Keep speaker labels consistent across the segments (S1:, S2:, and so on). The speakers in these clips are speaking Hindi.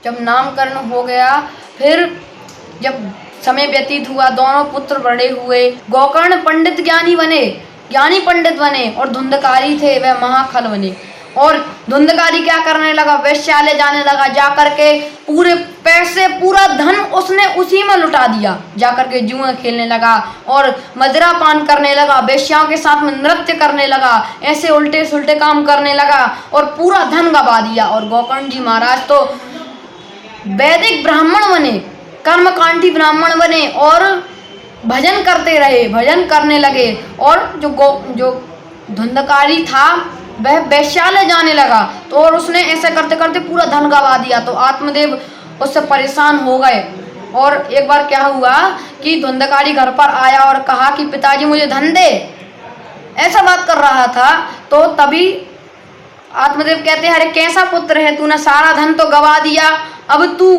S1: जब नामकरण हो गया, फिर जब समय व्यतीत हुआ, दोनों पुत्र बड़े हुए। गोकर्ण पंडित ज्ञानी पंडित बने और धुंधकारी थे वह महाखल बने। और धुंधकारी क्या करने लगा, वेश्यालय जाने लगा, जाकर के पूरे पैसे पूरा धन उसने उसी में लुटा दिया। जाकर के जुआ खेलने लगा और मदिरा पान करने लगा, वेश्याओं के साथ में नृत्य करने लगा, ऐसे उल्टे सुल्टे काम करने लगा और पूरा धन गवा दिया। और गोकर्ण जी महाराज तो वैदिक ब्राह्मण बने, कर्मकांडी ब्राह्मण बने और भजन करते रहे, भजन करने लगे। और जो धुंधकारी था वह वैश्यालय जाने लगा, तो और उसने ऐसे करते करते पूरा धन गवा दिया। तो आत्मदेव उससे परेशान हो गए। और एक बार क्या हुआ कि धुंधकारी घर पर आया और कहा कि पिताजी मुझे धन दे, ऐसा बात कर रहा था। तो तभी आत्मदेव कहते हैं, अरे कैसा पुत्र है, तूने सारा धन तो गवा दिया, अब तू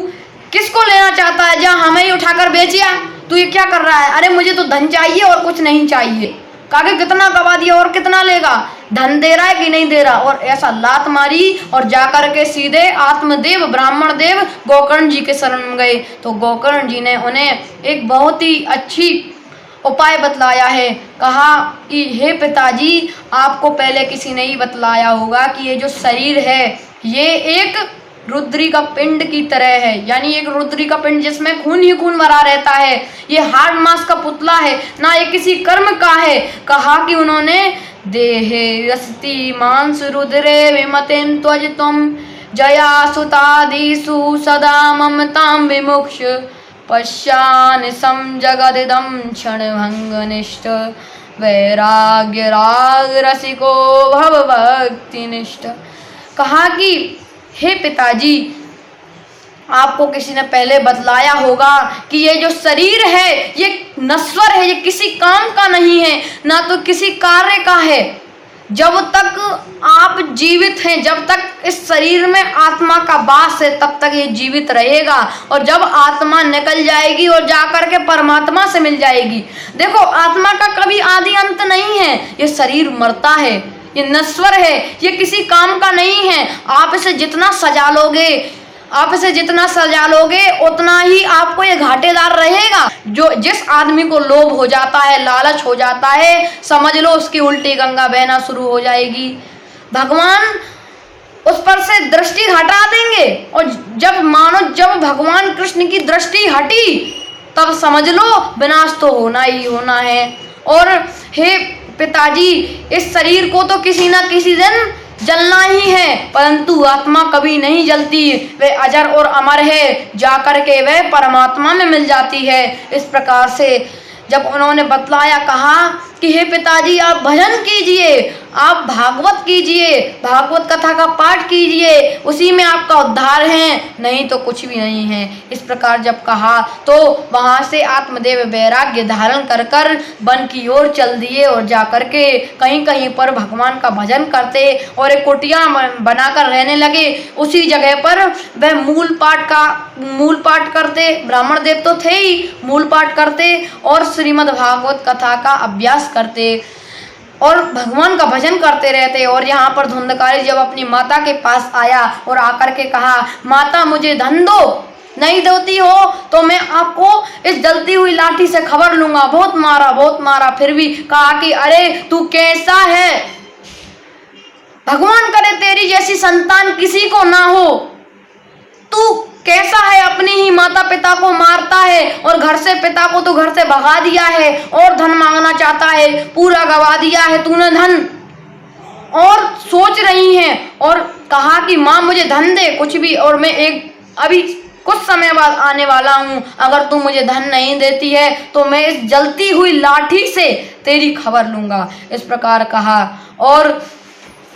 S1: किसको लेना चाहता है, जहाँ हमें ही उठाकर बेचिया, तू ये क्या कर रहा है। अरे मुझे तो धन चाहिए और कुछ नहीं चाहिए। कहा कितना गवा दिया और कितना लेगा, धन दे रहा है कि नहीं दे रहा। और ऐसा लात मारी और जाकर के सीधे आत्मदेव ब्राह्मण देव गोकर्ण जी के शरण में गए। तो गोकर्ण जी ने उन्हें एक बहुत ही अच्छी उपाय बतलाया है। कहा कि हे पिताजी, आपको पहले किसी ने ही बतलाया होगा कि ये जो शरीर है ये एक रुद्री का पिंड की तरह है, यानी एक रुद्री का पिंड जिसमें खून ही खून भरा रहता है। ये हाड़ मांस का पुतला है, ना ये किसी कर्म का है। कहा कि उन्होंने देहे अस्ति मांस रुद्रे विमतिं त्वजितुम जया सुतादिषु सदा ममतां विमुक्ष पश्यान सम जगदिदं क्षणभंगनिष्ठ वैराग्य राग रसिको भव भक्तिनिष्ठ। कहा कि हे पिताजी, आपको किसी ने पहले बतलाया होगा कि ये जो शरीर है ये नश्वर है, ये किसी काम का नहीं है, ना तो किसी कार्य का है। जब तक आप जीवित हैं, जब तक इस शरीर में आत्मा का वास है, तब तक ये जीवित रहेगा। और जब आत्मा निकल जाएगी और जाकर के परमात्मा से मिल जाएगी, देखो आत्मा का कभी आदि अंत नहीं है। ये शरीर मरता है, ये नश्वर है, ये किसी काम का नहीं है। आप इसे जितना सजा लोगे उतना ही आपको ये घाटेदार रहेगा। जिस आदमी को लोभ हो जाता है, लालच हो जाता है, समझ लो उसकी उल्टी गंगा बहना शुरू हो जाएगी। भगवान उस पर से दृष्टि हटा देंगे और जब भगवान कृष्ण की दृष्टि हटी तब समझ लो विनाश तो होना ही होना है। और हे पिताजी, इस शरीर को तो किसी न किसी दिन जलना ही है, परंतु आत्मा कभी नहीं जलती, वे अजर और अमर है, जाकर के वे परमात्मा में मिल जाती है। इस प्रकार से जब उन्होंने बतलाया, कहा कि हे पिताजी आप भजन कीजिए, आप भागवत कीजिए, भागवत कथा का पाठ कीजिए, उसी में आपका उद्धार है, नहीं तो कुछ भी नहीं है। इस प्रकार जब कहा तो वहाँ से आत्मदेव वैराग्य धारण कर कर वन की ओर चल दिए और जाकर के कहीं कहीं पर भगवान का भजन करते और एक कुटिया बनाकर रहने लगे। उसी जगह पर वह मूल पाठ करते, ब्राह्मण देव तो थे ही, मूल पाठ करते और श्रीमद् भागवत कथा का अभ्यास करते और भगवान का भजन करते रहते। और यहाँ पर धुंधकारी जब अपनी माता के पास आया और आकर के कहा, माता मुझे धन दो, नहीं देती हो तो मैं आपको इस जलती हुई लाठी से खबर लूंगा। बहुत मारा, फिर भी कहा कि अरे तू कैसा है, भगवान करे तेरी जैसी संतान किसी को ना हो, तू कैसा है, अपनी ही माता पिता को मारता है और पिता को तो घर से भगा दिया है और धन मांगना चाहता है, पूरा गवा दिया है तूने धन। और सोच रही है और कहा कि माँ मुझे धन दे कुछ भी, और मैं अभी कुछ समय बाद आने वाला हूँ, अगर तू मुझे धन नहीं देती है तो मैं इस जलती हुई लाठी से तेरी खबर लूंगा। इस प्रकार कहा और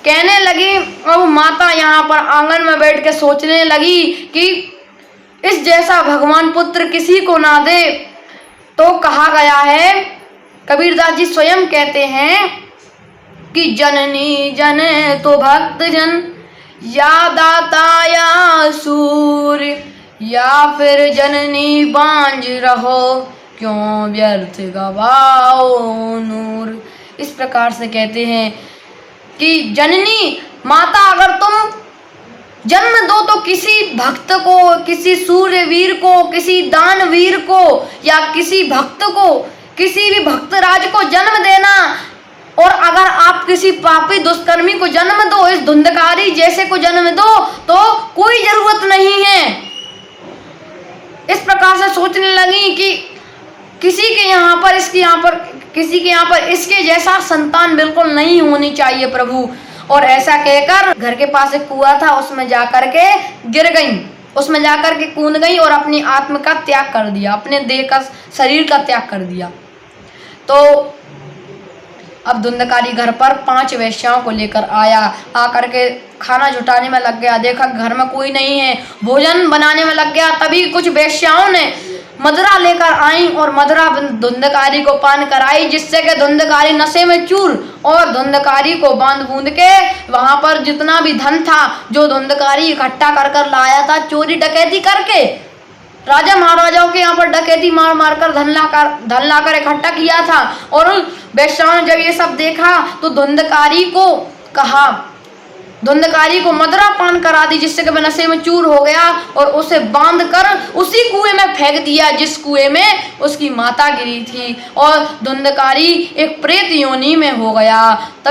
S1: कहने लगी। अब माता यहाँ पर आंगन में बैठ के सोचने लगी कि इस जैसा भगवान पुत्र किसी को ना दे। तो कहा गया है, कबीरदास जी स्वयं कहते हैं कि जननी जने तो भक्त जन, या दाता या सूर्य, या फिर जननी बांझ रहो, क्यों व्यर्थ गवाओ नूर। इस प्रकार से कहते हैं कि जननी माता, अगर तुम जन्म दो तो किसी भक्त को, किसी सूर्यवीर को, किसी दानवीर को, या किसी भक्त को, किसी भी भक्त राज को जन्म देना। और अगर आप किसी पापी दुष्कर्मी को जन्म दो, इस धुंधकारी जैसे को जन्म दो, तो कोई जरूरत नहीं है। इस प्रकार से सोचने लगी कि किसी के यहाँ पर, इसके यहाँ पर, किसी के यहाँ पर इसके जैसा संतान बिल्कुल नहीं होनी चाहिए प्रभु। और ऐसा कहकर घर के पास एक कुआं था, उसमें जाकर के गिर गई, उसमें जाकर के कूद गई और अपनी आत्म का त्याग कर दिया, अपने देह का, शरीर का त्याग कर दिया। तो अब धुंधकारी घर पर 5 वेश्याओं को लेकर आया, आकर के खाना जुटाने में लग गया। देखा घर में कोई नहीं है, भोजन बनाने में लग गया। तभी कुछ वेश्याओं ने मदरा लेकर आई और मदरा धुंधकारी को पान कराई, जिससे कि धुंधकारी नशे में चूर, और धुंधकारी को बांध बूंद के वहां पर जितना भी धन था जो धुंधकारी इकट्ठा कर कर लाया था, चोरी डकैती करके, राजा महाराजाओं के यहाँ पर डकैती मार मार कर धन लाकर इकट्ठा किया था। और उन वेश्याओं ने जब ये सब देखा तो धुंधकारी को कहा, धुंधकारी को मदरा पान करा दी, जिससे कि वह नशे में चूर हो गया, और उसे बांध कर उसी कुएं में फेंक दिया जिस कुएं में उसकी माता गिरी थी, और धुंधकारी एक प्रेत योनि में हो गया।